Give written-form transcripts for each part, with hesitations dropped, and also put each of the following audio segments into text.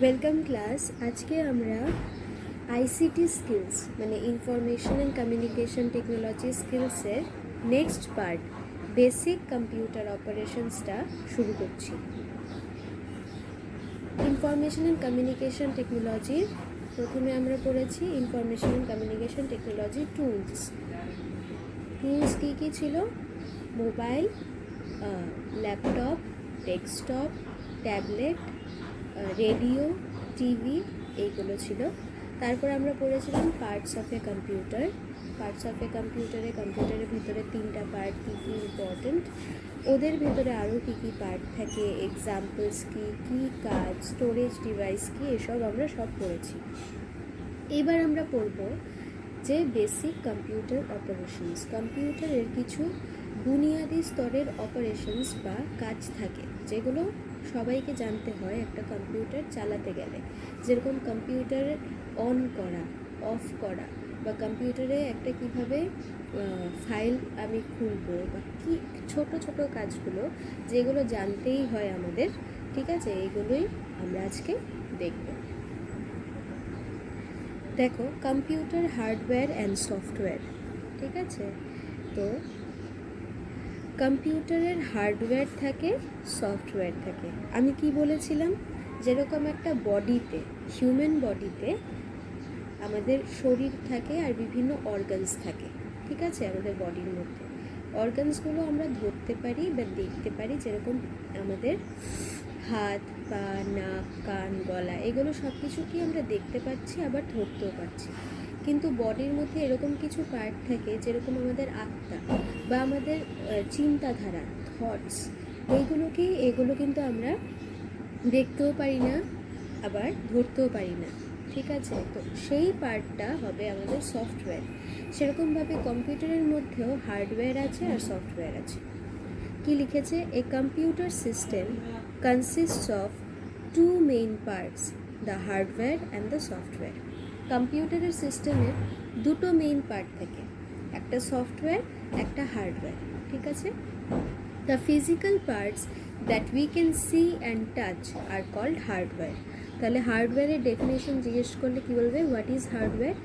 Welcome class. আজকে আমরা ICT skills মানে ইনফরমেশন অ্যান্ড কমিউনিকেশন টেকনোলজি স্কিলসের নেক্সট পার্ট বেসিক কম্পিউটার অপারেশনসটা শুরু করছি। ইনফরমেশন অ্যান্ড কমিউনিকেশন টেকনোলজির প্রথমে আমরা পড়েছি information and communication technology tools কী কী ছিল? Mobile, laptop, desktop, tablet, radio, TV, এইগুলো ছিল। তারপর আমরা পড়েছিলাম parts of a computer. Parts of a কম্পিউটারের ভিতরে 3টা পার্ট কী কী ইম্পর্ট্যান্ট, ওদের ভিতরে আরও কী কী পার্ট থাকে, এক্সাম্পলস কী কাজ, স্টোরেজ ডিভাইস কী, এসব আমরা সব পড়েছি। এবার আমরা পড়ব যে বেসিক কম্পিউটার অপারেশনস। কম্পিউটারের কিছু বুনিয়াদি স্তরের অপারেশনস বা কাজ থাকে যেগুলো সবাইকে জানতে হয় একটা কম্পিউটার চালাতে গেলে। যেরকম কম্পিউটার অন করা, অফ করা, বা কম্পিউটারে একটা কিভাবে ফাইল আমি খুলবো, বা কি ছোট ছোট কাজগুলো যেগুলো জানতেই হয় আমাদের। ঠিক আছে, এইগুলোই আমরা আজকে দেখব। দেখো, কম্পিউটার হার্ডওয়্যার অ্যান্ড সফটওয়্যার। ঠিক আছে, তো কম্পিউটারের হার্ডওয়্যার থাকে, সফটওয়্যার থাকে। আমি কি বলেছিলাম? যেরকম একটা বডিতে, হিউম্যান বডিতে আমাদের শরীর থাকে আর বিভিন্ন অর্গানস থাকে। ঠিক আছে, আমাদের বডির মধ্যে অর্গানসগুলো আমরা ধরতে পারি বা দেখতে পারি। যেরকম আমাদের হাত, পা, নাক, কান, গলা, এগুলো সব কিছু কি আমরা দেখতে পাচ্ছি, আবার ধরতেও পাচ্ছি। কিন্তু বডির মধ্যে এরকম কিছু পার্ট থাকে, যেরকম আমাদের আত্মা বা আমাদের চিন্তাধারা, থটস, এগুলো কিন্তু আমরা দেখতেও পারি না, আবার ধরতেও পারি না। ঠিক আছে, তো সেই পার্টটা হবে আমাদের সফটওয়্যার। সেরকমভাবে কম্পিউটারের মধ্যেও হার্ডওয়্যার আছে আর সফটওয়্যার আছে। কি লিখেছে? A computer system consists of two main parts, the hardware and the software. কম্পিউটারের সিস্টেমের দুটো মেইন পার্ট থাকে, একটা সফটওয়্যার, একটা হার্ডওয়্যার। ঠিক আছে, the physical parts that we can see and touch are called hardware. তাহলে হার্ডওয়্যারের ডেফিনেশন জিজ্ঞেস করলে কী বলবে? What is hardware?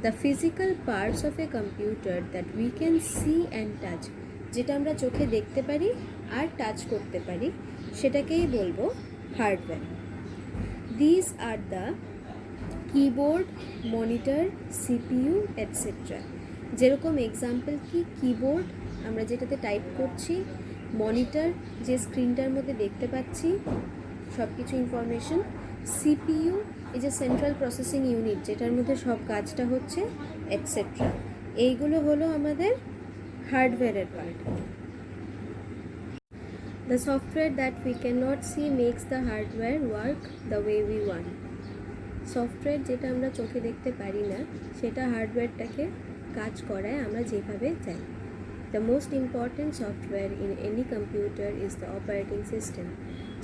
The physical parts of a computer that we can see and touch, যেটা আমরা চোখে দেখতে পারি আর টাচ করতে পারি, সেটাকেই বলবো hardware. This are the keyboard, monitor, CPU, etcetera. যেরকম এক্সাম্পল কি? কিবোর্ড, আমরা যেটাতে টাইপ করছি; মনিটর, যে স্ক্রিনটার মধ্যে দেখতে পাচ্ছি সব কিছু ইনফরমেশন; সিপিইউ, এই যে সেন্ট্রাল প্রসেসিং ইউনিট, যেটার মধ্যে সব কাজটা হচ্ছে, এটসেট্রা। এইগুলো হলো আমাদের হার্ডওয়্যারের part. The software that we cannot see makes the hardware work the way we want. Software যেটা আমরা চোখে দেখতে পারি না, সেটা হার্ডওয়্যারটাকে কাজ করায় আমরা যেভাবে চাই। The most important software in any computer is the operating system.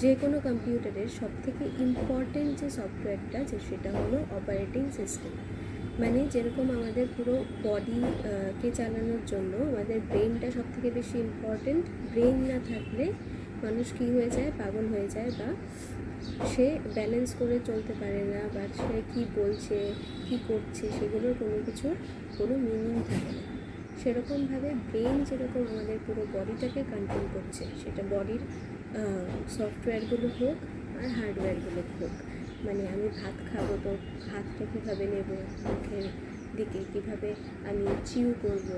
যে কোনো কম্পিউটারের সবথেকে ইম্পর্ট্যান্ট যে সফটওয়্যারটা, সেটা হলো অপারেটিং সিস্টেম। মানে যেরকম আমাদের পুরো বডিকে চালানোর জন্য আমাদের ব্রেনটা সবথেকে বেশি ইম্পর্ট্যান্ট। ব্রেন না থাকলে মানুষ কী হয়ে যায়? পাগল হয়ে যায়, বা সে ব্যালেন্স করে চলতে পারে না, বা সে কী বলছে, কী করছে, সেগুলোর কোনো মিনিং থাকে না। সেরকমভাবে ব্রেন যেরকম আমাদের পুরো বডিটাকে কন্ট্রোল করছে, সেটা বডির সফটওয়্যারগুলো হোক আর হার্ডওয়্যারগুলো হোক। মানে আমি ভাত খাবো, তো হাতটা কীভাবে নেব, মুখের দিকে কীভাবে আমি চিউ করব,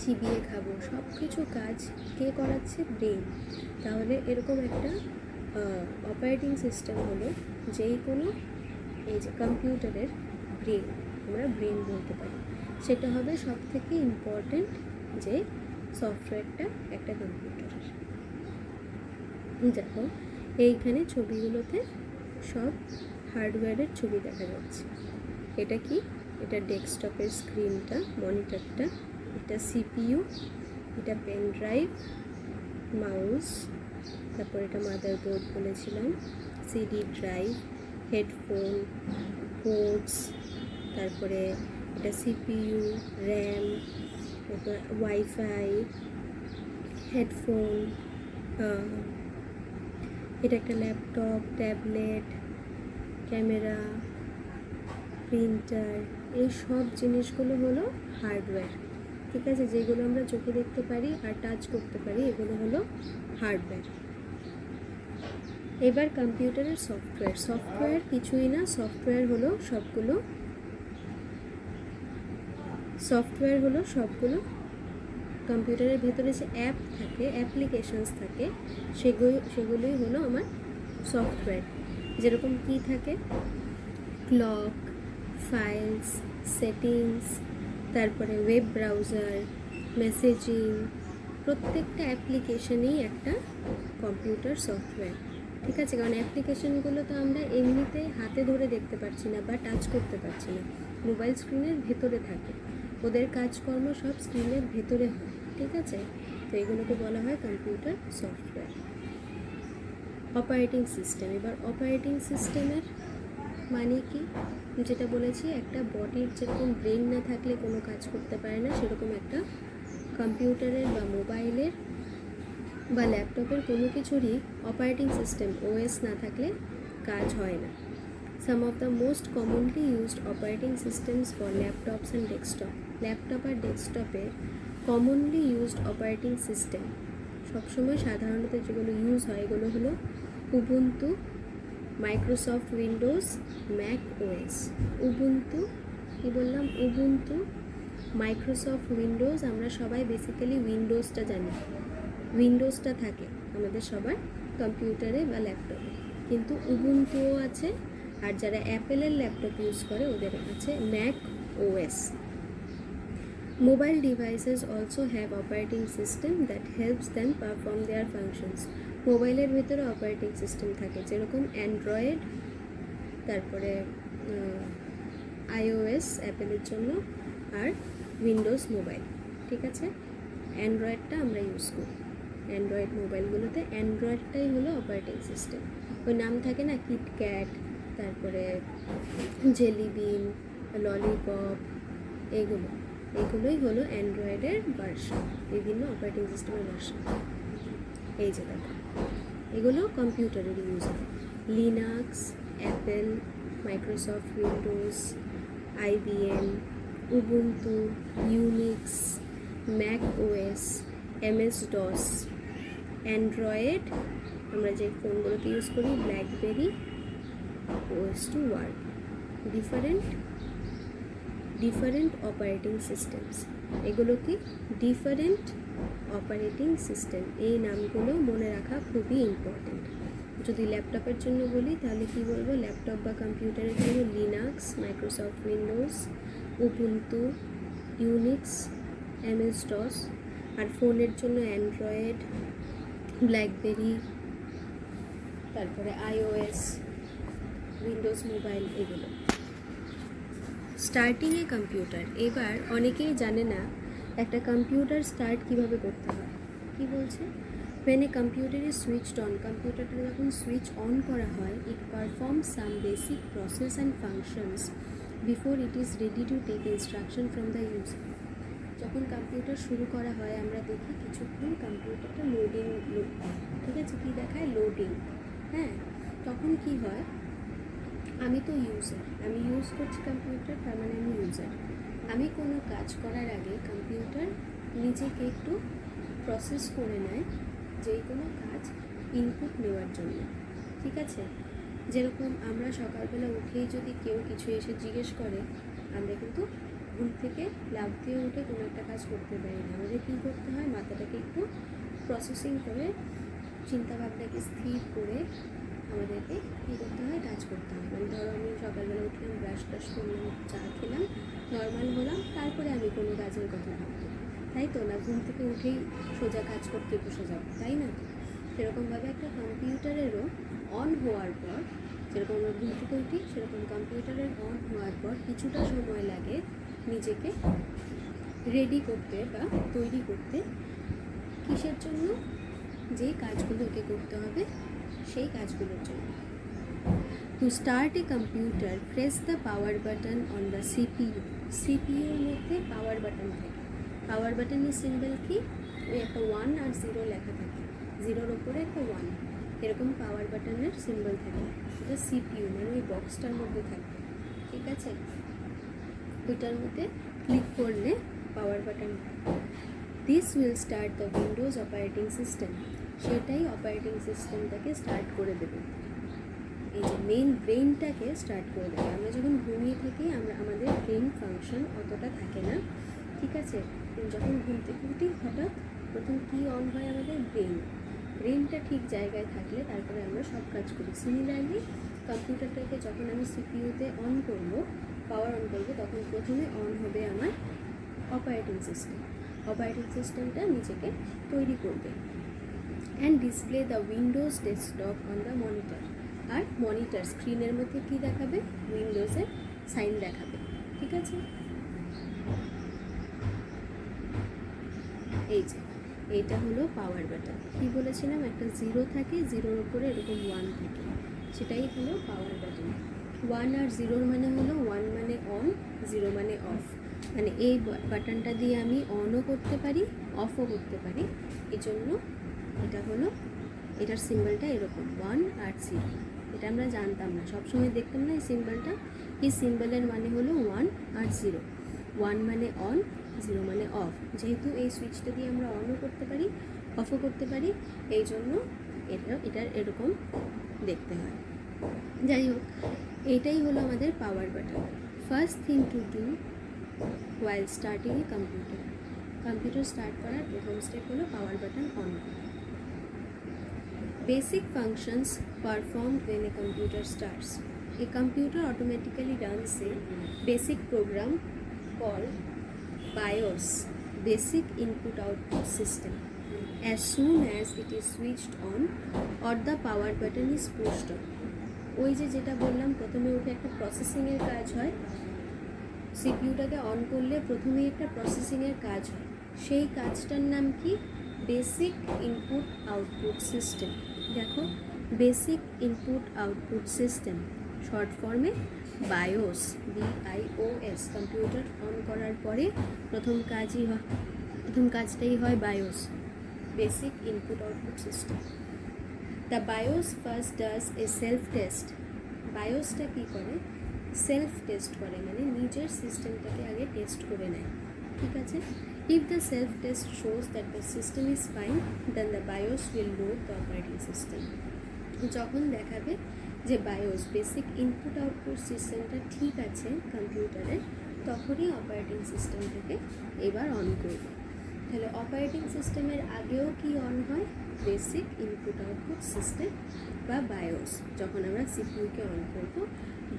চিবিয়ে খাবো, সব কিছু কাজ কে করাচ্ছে? ব্রেন। তাহলে এরকম একটা অপারেটিং সিস্টেম হলো যেই কোনো এই যে কম্পিউটারের ব্রেন, আমরা ব্রেন বলতে পারি। সেটা হবে সব থেকে ইম্পর্ট্যান্ট যে সফটওয়্যারটা একটা কম্পিউটারের। দেখো, এইখানে ছবিগুলোতে সব হার্ডওয়্যারের ছবি দেখা যাচ্ছে। এটা কি? এটা ডেস্কটপের স্ক্রিনটা, মনিটরটা, এটা সিপিইউ, এটা পেন ড্রাইভ, মাউস, তারপর এটা মাদারবোর্ড বলেছিলাম, সিডি ড্রাইভ, হেডফোন, পোর্টস, তারপরে এটা সিপিইউ, র্যাম, তারপর ওয়াইফাই, হেডফোন, এটা একটা ল্যাপটপ, ট্যাবলেট, ক্যামেরা, প্রিন্টার, এই সব জিনিসগুলো হলো হার্ডওয়্যার। ঠিক আছে, যেগুলো আমরা চোখে দেখতে পারি আর টাচ করতে পারি এগুলো হলো হার্ডওয়্যার। এবার কম্পিউটারের সফটওয়্যার। সফটওয়্যার কিছুই না, সফটওয়্যার হলো সবগুলো কম্পিউটারের ভেতরে যে অ্যাপ থাকে, অ্যাপ্লিকেশনস থাকে, সেগুলোই হলো আমার সফটওয়্যার। যেরকম কি থাকে, ক্লক, ফাইলস, সেটিংস, তারপরে ওয়েব ব্রাউজার, মেসেজিং, প্রত্যেকটা অ্যাপ্লিকেশনেই একটা কম্পিউটার সফটওয়্যার। ঠিক আছে, কারণ অ্যাপ্লিকেশনগুলো তো আমরা এমনিতে হাতে ধরে দেখতে পাচ্ছি না বা টাচ করতে পারছি না, মোবাইল স্ক্রিনের ভেতরে থাকে, ওদের কাজকর্ম সব স্ক্রিনের ভেতরে হয়। ঠিক আছে, তো এগুলোকে বলা হয় কম্পিউটার সফটওয়্যার। Operating system. এবার অপারেটিং সিস্টেমের মানে কি, যেটা বলেছি, একটা বডির যেরকম ব্রেন না থাকলে কোনো কাজ করতে পারে না, সেরকম একটা কম্পিউটারের বা মোবাইলের বা ল্যাপটপের কোনো কিছুরই অপারেটিং সিস্টেম ওএস না থাকলে কাজ হয় না। Some of the most commonly used operating systems for laptops and desktop. Laptop আর ডেস্কটপে কমনলি ইউজড অপারেটিং সিস্টেম, সবসময় সাধারণত যেগুলো ইউজ হয় এগুলো হলো Ubuntu, Microsoft Windows, Mac OS. Ubuntu, কী বললাম, উবুন্টু, মাইক্রোসফট উইন্ডোজ। আমরা সবাই বেসিক্যালি উইন্ডোজটা জানি, উইন্ডোজটা থাকে আমাদের সবার কম্পিউটারে বা ল্যাপটপে, কিন্তু উবুন্টুও আছে, আর যারা অ্যাপেলের ল্যাপটপ ইউজ করে ওদের আছে Mac OS. Mobile devices also have operating system that helps them perform their functions. মোবাইলের ভেতরে অপারেটিং সিস্টেম থাকে, যেরকম অ্যান্ড্রয়েড, তারপরে iOS অ্যাপেলের জন্য, আর উইন্ডোজ মোবাইল। ঠিক আছে, অ্যান্ড্রয়েডটা আমরা ইউজ করি অ্যান্ড্রয়েড মোবাইলগুলোতে, অ্যান্ড্রয়েডটাই হলো অপারেটিং সিস্টেম। ওই নাম থাকে না, কিটক্যাট, তারপরে জেলিবিন, ললিপপ, এগুলোই হলো অ্যান্ড্রয়েডের ভার্সন, বিভিন্ন অপারেটিং সিস্টেমের ভার্সন। এই যে দেখো, এগুলো কম্পিউটারের ইউজ হয়। Linux, Apple, Microsoft Windows, IBM, Ubuntu, Unix, Mac OS, MS DOS. Android আমরা যে ফোনগুলোতে ইউজ করি, BlackBerry, OS2 work. Different operating systems, এগুলো কি ডিফারেন্ট অপারেটিং সিস্টেম, এই নামগুলো মনে রাখা খুবই ইম্পর্টেন্ট। যদি ল্যাপটপের জন্য বলি তাহলে কি বলবো, ল্যাপটপ বা কম্পিউটারের জন্য Linux, Microsoft Windows, Ubuntu, Unix, MS DOS. আর ফোনের জন্য অ্যান্ড্রয়েড, ব্ল্যাকবেরি, তারপরে iOS, উইন্ডোজ মোবাইল, এগুলো। Starting a computer. এবার অনেকেই জানে না একটা কম্পিউটার স্টার্ট কিভাবে করতে হয়। কি বলছে, when a computer is switched on, কম্পিউটারটা যখন সুইচ অন করা হয়, it performs some basic process and functions before it is ready to take instruction from the user. যখন কম্পিউটার শুরু করা হয় আমরা দেখি কিছুক্ষণ কম্পিউটারটা লোডিং, ঠিক আছে, কি দেখায়, লোডিং। হ্যাঁ, তখন কি হয়, আমি তো ইউজার, আমি ইউজ করছি কম্পিউটার, তার মানে আমি ইউজার। আমি কোনো কাজ করার আগে কম্পিউটার নিজেকে একটু প্রসেস করে নেয় যে কোনো কাজ ইনপুট নেওয়ার জন্য। ঠিক আছে, যেরকম আমরা সকালবেলা উঠেই যদি কেউ কিছু এসে জিজ্ঞেস করে, আমরা কিন্তু ঘুম থেকে লাফ দিয়ে উঠে কোনো একটা কাজ করতে পারি না। আমাদের কী করতে হয়, মাথাটাকে একটু প্রসেসিং করে, চিন্তাভাবনাকে স্থির করে আমাদেরকে কী করতে হয়, কাজ করতে হয়। মানে ধরো আমি সকালবেলা উঠলাম, ব্রাশ করলাম, চা খেলাম, নর্মাল হলাম, তারপরে আমি কোনো কাজের কথা ভাববো, তাই তো না? ঘুম থেকে উঠেই সোজা কাজ করতে বসে যাব, তাই না? সেরকমভাবে একটা কম্পিউটারেরও অন হওয়ার পর, যেরকম আমরা ঘুম থেকে উঠি, সেরকম কম্পিউটারের অন হওয়ার পর কিছুটা সময় লাগে নিজেকে রেডি করতে বা তৈরি করতে। কিসের জন্য? যেই কাজগুলোকে করতে হবে সেই কাজগুলোর জন্য। To start a computer, press the power button on the CPU. সিপিইউর মধ্যে পাওয়ার বাটন থাকে। পাওয়ার বাটনের সিম্বল কি? ওই একটা 1 আর 0 লেখা থাকে, 0-র ওপরে একটা 1। এরকম পাওয়ার বাটনের সিম্বল থাকে, এটা সিপিইউ মানে ওই বক্সটার মধ্যে থাকে, ঠিক আছে? ওইটার মধ্যে ক্লিক করলে power button, this will start the Windows operating system, সেটাই অপারেটিং সিস্টেমটাকে স্টার্ট করে দেবে, এই যে মেইন ব্রেইনটাকে স্টার্ট করে দেবে। আমরা যখন ঘুমিয়ে থাকি আমাদের ব্রেইন ফাংশন অতটা থাকে না, ঠিক আছে? যখন ঘুম থেকে উঠি হঠাৎ প্রথম কী অন হয় আমাদের ব্রেনটা ঠিক জায়গায় থাকলে তারপরে আমরা সব কাজ করি। সিমিলারলি কম্পিউটারটাকে যখন আমি সিপিইউতে অন করব, পাওয়ার অন করবো, তখন প্রথমে অন হবে আমার অপারেটিং সিস্টেমটা নিজেকে তৈরি করবে and display the Windows desktop on the monitor, আর মনিটর স্ক্রিনের মধ্যে কী দেখাবে? উইন্ডোজের সাইন দেখাবে, ঠিক আছে? এই যে এইটা হলো পাওয়ার বাটন। কী বলেছিলাম, একটা 0 থাকে, 0-র উপরে এরকম 1 থাকে, সেটাই হলো পাওয়ার বাটন। 1 আর 0-র মানে হলো 1 মানে অন, 0 মানে অফ, মানে এই বাটনটা দিয়ে আমি অনও করতে পারি, অফও করতে পারি। এই জন্য এটা হলো, এটার সিম্বলটা এরকম 1 আর 0। এটা আমরা জানতাম না, সবসময় দেখতাম না এই সিম্বলটা। এই সিম্বলের মানে হলো 1 আর 0, 1 মানে অন, 0 মানে অফ। যেহেতু এই সুইচটা দিয়ে আমরা অনও করতে পারি, অফও করতে পারি, এই জন্য এটার এরকম দেখতে হয়। যাই হোক, এইটাই হলো আমাদের power button. First thing to do while starting a computer start করার প্রথম স্টেপ হলো পাওয়ার বাটন অন করা। Basic functions performed when a computer starts. A computer automatically runs a basic program called BIOS, Basic Input Output System, as soon as it is switched on or the power button is pushed on. ওই যেটা বললাম, প্রথমে উঠে একটা প্রসেসিংয়ের কাজ হয়, সিপিইউটাকে on করলে প্রথমেই একটা প্রসেসিংয়ের কাজ হয়, সেই কাজটার নাম কি? Basic input output system. দেখো, basic input output system, short ফর্মে বায়োস, BIOS। কম্পিউটার অন করার পরে প্রথম কাজটাই হয় BIOS, basic input output system. The BIOS first does a self test. বায়োসটা কী করে? সেলফ টেস্ট করে, মানে নিজের সিস্টেমটাকে আগে টেস্ট করে নেয়, ঠিক আছে? If the self-test shows that the system is fine, then the BIOS will load the operating system. যখন দেখাবে যে BIOS, বেসিক ইনপুট আউটপুট সিস্টেমটা ঠিক আছে কম্পিউটারের, তখনই অপারেটিং সিস্টেমটাকে এবার অন করবে। তাহলে অপারেটিং সিস্টেমের আগেও কি অন হয়? বেসিক ইনপুট আউটপুট সিস্টেম বা BIOS। যখন আমরা সিপিইউকে অন করব,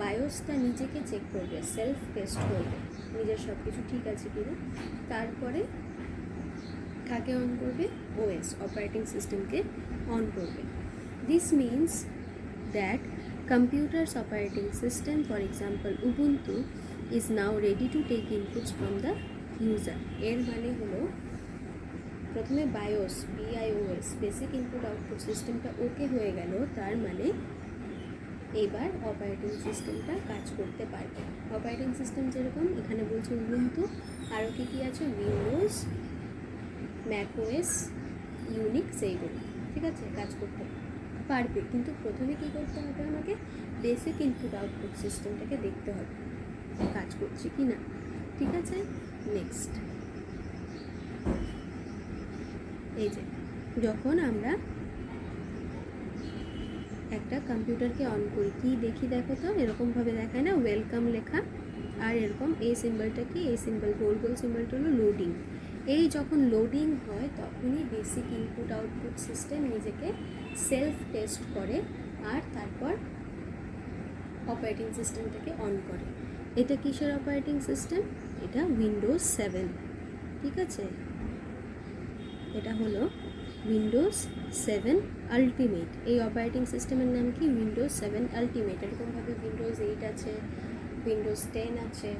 বায়োসটা নিজেকে চেক করবে, সেলফ টেস্ট করবে নিজের সব কিছু ঠিক আছে কিনা, তারপরে কাকে অন করবে? OS, অপারেটিং সিস্টেমকে অন করবে। This means that computers operating system, for example Ubuntu, is now ready to take inputs from the user. এর মানে হলো প্রথমে BIOS, বেসিক ইনপুট আউটপুট সিস্টেমটা ওকে হয়ে গেল, তার মানে এবার অপারেটিং সিস্টেমটা কাজ করতে পারবে। অপারেটিং সিস্টেম যেরকম এখানে বলছে উবুন্টু, আরও কী আছে? উইন্ডোজ, ম্যাকওএস, ইউনিক্স, এইগুলো, ঠিক আছে? কাজ করতে পারবে, কিন্তু প্রথমে কী করতে হবে? আমাকে বেসিক ইনপুট আউটপুট সিস্টেমটাকে দেখতে হবে কাজ করছে কি না, ঠিক আছে? নেক্সট, এই যে যখন আমরা একটা কম্পিউটারকে অন করি, কি দেখি দেখো তো, এরকমভাবে দেখায় না, ওয়েলকাম লেখা, আর এরকম এই সিম্বলটা কি? এই সিম্বল, গোল গোল সিম্বলটা হলো লোডিং। এই যখন লোডিং হয় তখনই বেসিক ইনপুট আউটপুট সিস্টেম নিজেকে সেলফ টেস্ট করে আর তারপর অপারেটিং সিস্টেমটাকে অন করে। এটা কিসের অপারেটিং সিস্টেম? এটা উইন্ডোজ 7, ঠিক আছে? এটা হলো উইন্ডোজ 7 আলটিমেট। এই অপারেটিং সিস্টেমের নাম কি? Windows 7 ultimate. এরকমভাবে উইন্ডোজ 8 আছে, উইন্ডোজ 10 আছে,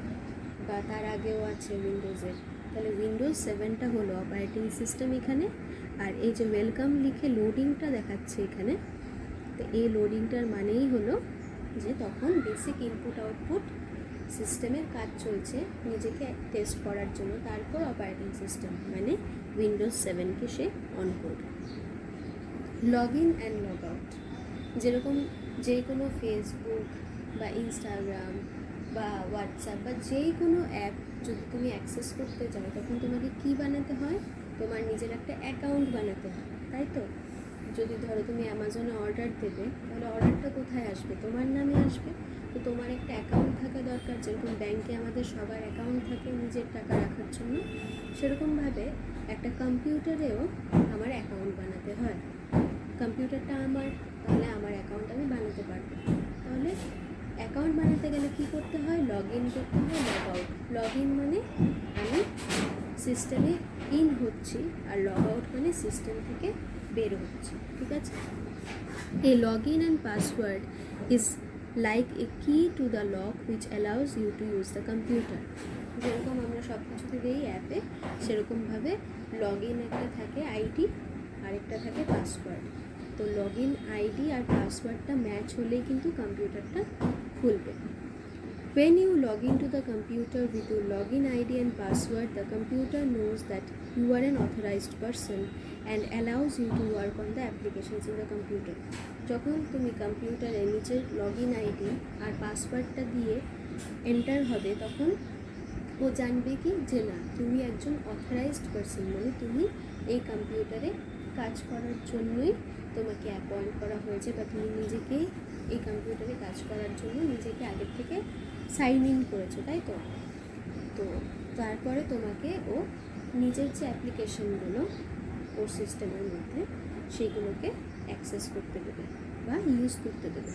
বা তার আগেও আছে উইন্ডোজের। তাহলে উইন্ডোজ 7টা হলো অপারেটিং সিস্টেম এখানে। আর এই যে ওয়েলকাম লিখে লোডিংটা দেখাচ্ছে এখানে, তো এই লোডিংটার মানেই হলো যে তখন বেসিক ইনপুট আউটপুট সিস্টেমের কাজ চলছে নিজেকে টেস্ট করার জন্য, তারপর অপারেটিং সিস্টেম মানে উইন্ডোজ 7কে সে অন করবে। Log in and log out. যেরকম যে কোনো ফেসবুক বা ইনস্টাগ্রাম বা হোয়াটসঅ্যাপ বা যেই কোনো অ্যাপ যদি তুমি অ্যাক্সেস করতে চাও, তখন তোমাকে কী বানাতে হয়? তোমার নিজের একটা অ্যাকাউন্ট বানাতে হয়, তাই তো? যদি ধরো তুমি অ্যামাজনে অর্ডার দেবে, তাহলে অর্ডারটা কোথায় আসবে? তোমার নামে আসবে। তো তোমার একটা অ্যাকাউন্ট থাকা দরকার। যেরকম ব্যাংকে আমাদের সবার অ্যাকাউন্ট থাকে নিজের টাকা রাখার জন্য, সেরকমভাবে একটা কম্পিউটারেও আমার অ্যাকাউন্ট বানাতে হয়। কম্পিউটারটা আমার, তাহলে আমার অ্যাকাউন্ট আমি বানাতে পারবো। তাহলে অ্যাকাউন্ট বানাতে গেলে কী করতে হয়? লগ ইন করতে হয়, লগ আউট। লগ ইন মানে আমি সিস্টেমে ইন হচ্ছি, আর লগ আউট মানে সিস্টেম থেকে বের হচ্ছি, ঠিক আছে? A login and password is like a key to the lock which allows you to use the computer. যেরকম আমরা সব কিছুতে দিই অ্যাপে, সেরকমভাবে লগ ইন একটা থাকে আইডি, আরেকটা থাকে পাসওয়ার্ড। তো লগ ইন আইডি আর পাসওয়ার্ডটা ম্যাচ হলেই কিন্তু কম্পিউটারটা খুলবে। When you log into the computer with your login ID and password, the computer knows that you are an authorized person and allows you to work on the applications in the computer. যখন তুমি কম্পিউটারে নিজের login ID আর পাসওয়ার্ডটা দিয়ে enter হবে, তখন ও জানবে কি যে না, তুমি একজন অথরাইজড পারসন, মানে তুমি এই কম্পিউটারে কাজ করার জন্যই তোমাকে অ্যাপয়েন্ট করা হয়েছে, বা তুমি নিজেকে এই কম্পিউটারে কাজ করার জন্য নিজেকে আগের থেকে সাইন ইন করেছো, তাই তো? তো তারপরে তোমাকে ও নিজের যে অ্যাপ্লিকেশনগুলো ওর সিস্টেমের মধ্যে, সেগুলোকে অ্যাক্সেস করতে দেবে বা ইউজ করতে দেবে,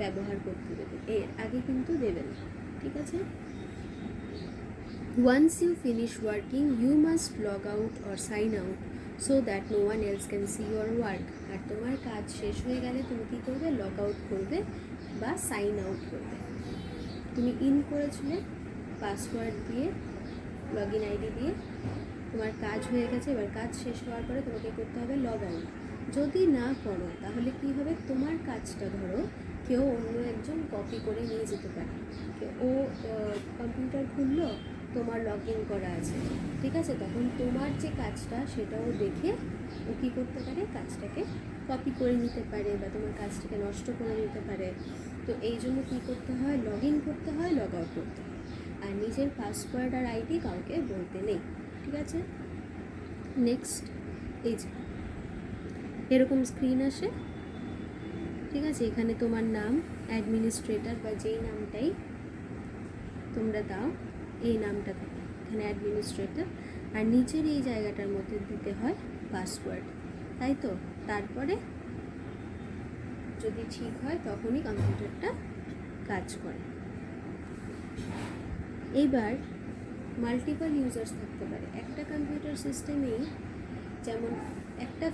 ব্যবহার করতে দেবে। এর আগে কিন্তু দেবে না, ঠিক আছে? Once you finish working, you must log out or sign out so that no one else can see your work. আর তোমার কাজ শেষ হয়ে গেলে তুমি কী করবে? লগ আউট করবে বা সাইন আউট করবে। তুমি ইন করেছিলে পাসওয়ার্ড দিয়ে, লগ ইন আইডি দিয়ে, তোমার কাজ হয়ে গেছে, এবার কাজ শেষ হওয়ার পরে তোমাকে করতে হবে লগ আউট। যদি না করো, তাহলে কি হবে? তোমার কাজটা ধরো কেউ অন্য একজন কপি করে নিয়ে যেতে পারে। ও কম্পিউটার খুললো, তোমার লগ ইন করা আছে, ঠিক আছে? তখন তোমার যে কাজটা সেটাও দেখে ও কী করতে পারে? কাজটাকে কপি করে নিতে পারে বা তোমার কাজটাকে নষ্ট করে নিতে পারে। তো এই জন্য কী করতে হয়? লগ ইন করতে হয়, লগ আউট করতে হয়, আর নিজের পাসওয়ার্ড আর আইডি কাউকে বলতে নেই, ঠিক আছে? নেক্সট, এই যে এরকম স্ক্রিন আসে, ঠিক আছে? এখানে তোমার নাম, অ্যাডমিনিস্ট্রেটর বা যেই নামটাই তোমরা দাও, এই নামটা থাকে এখানে অ্যাডমিনিস্ট্রেটর, আর নিচের এই জায়গাটার মধ্যে দিতে হয় পাসওয়ার্ড, তাই তো? তারপরে যদি ঠিক হয় তখনই কম্পিউটারটা কাজ করে। এইবার মাল্টিপল ইউজার্স থাকতে পারে একটা কম্পিউটার সিস্টেমেই। যেমন একটা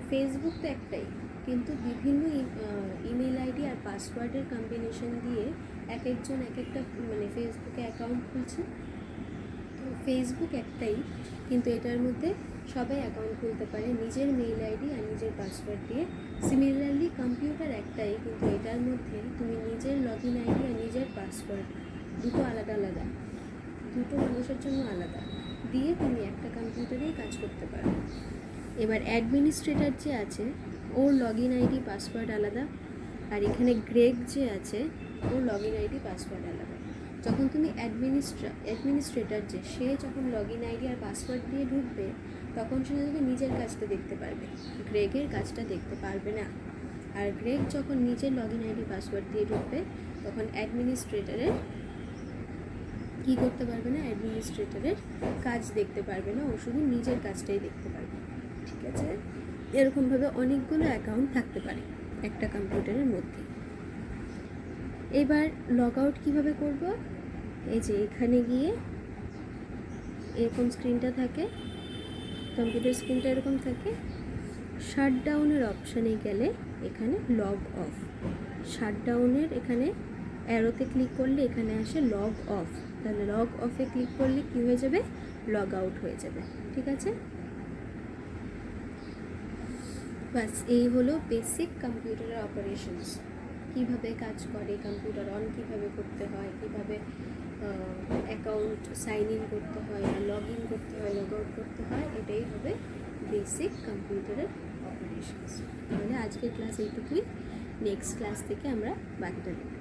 ফেসবুক তো একটাই, কিন্তু বিভিন্ন ইমেল আইডি আর পাসওয়ার্ডের কম্বিনেশন দিয়ে এক একজন এক একটা মানে ফেসবুকে অ্যাকাউন্ট খুলছে। তো ফেসবুক একটাই, কিন্তু এটার মধ্যে সবাই অ্যাকাউন্ট খুলতে পারে নিজের মেইল আইডি আর নিজের পাসওয়ার্ড দিয়ে। সিমিলারলি কম্পিউটার একটাই, কিন্তু এটার মধ্যে তুমি নিজের লগ ইন আইডি আর নিজের পাসওয়ার্ড দুটো আলাদা আলাদা, দুটো মানুষের জন্য আলাদা দিয়ে তুমি একটা কম্পিউটারেই কাজ করতে পারো। এবার অ্যাডমিনিস্ট্রেটর যে আছে, ওর লগ ইন আইডি পাসওয়ার্ড আলাদা, আর এখানে গ্রেগ যে আছে, ওর লগ ইন আইডি পাসওয়ার্ড আলাদা। যখন তুমি অ্যাডমিনিস্ট্রেটর যে, সে যখন লগ ইন আইডি আর পাসওয়ার্ড দিয়ে ঢুকবে, তখন সে যদি নিজের কাজটা দেখতে পারবে, গ্রেগের কাজটা দেখতে পারবে না। আর গ্রেগ যখন নিজের লগ ইন আইডি পাসওয়ার্ড দিয়ে ঢুকবে, তখন অ্যাডমিনিস্ট্রেটরের কী করতে পারবে না? অ্যাডমিনিস্ট্রেটরের কাজ দেখতে পারবে না, ও শুধু নিজের কাজটাই দেখতে পারবে, ঠিক আছে? এরকমভাবে অনেকগুলো অ্যাকাউন্ট থাকতে পারে একটা কম্পিউটারের মধ্যে। এবার লগ আউট কীভাবে করব? এই যে এখানে গিয়ে এরকম স্ক্রিনটা থাকে, কম্পিউটার স্ক্রিনটা এরকম থাকে। শাটডাউনের অপশানে গেলে এখানে লগ অফ, শাটডাউনের এখানে অ্যারোতে ক্লিক করলে এখানে আসে লগ অফ। তাহলে লগ অফে ক্লিক করলে কী হয়ে যাবে? লগ আউট হয়ে যাবে, ঠিক আছে? বাস, এই হলো বেসিক কম্পিউটারের অপারেশনস, কীভাবে কাজ করে, কম্পিউটার অন কীভাবে করতে হয়, কীভাবে অ্যাকাউন্ট সাইন ইন করতে হয়, আর লগ ইন করতে হয়, লগ আউট করতে হয়। এটাই হবে বেসিক কম্পিউটারের অপারেশন। কন্ডিশনস। তাহলে আজকের ক্লাস এইটুকুই, নেক্সট ক্লাস থেকে আমরা বাকিটা দেখব।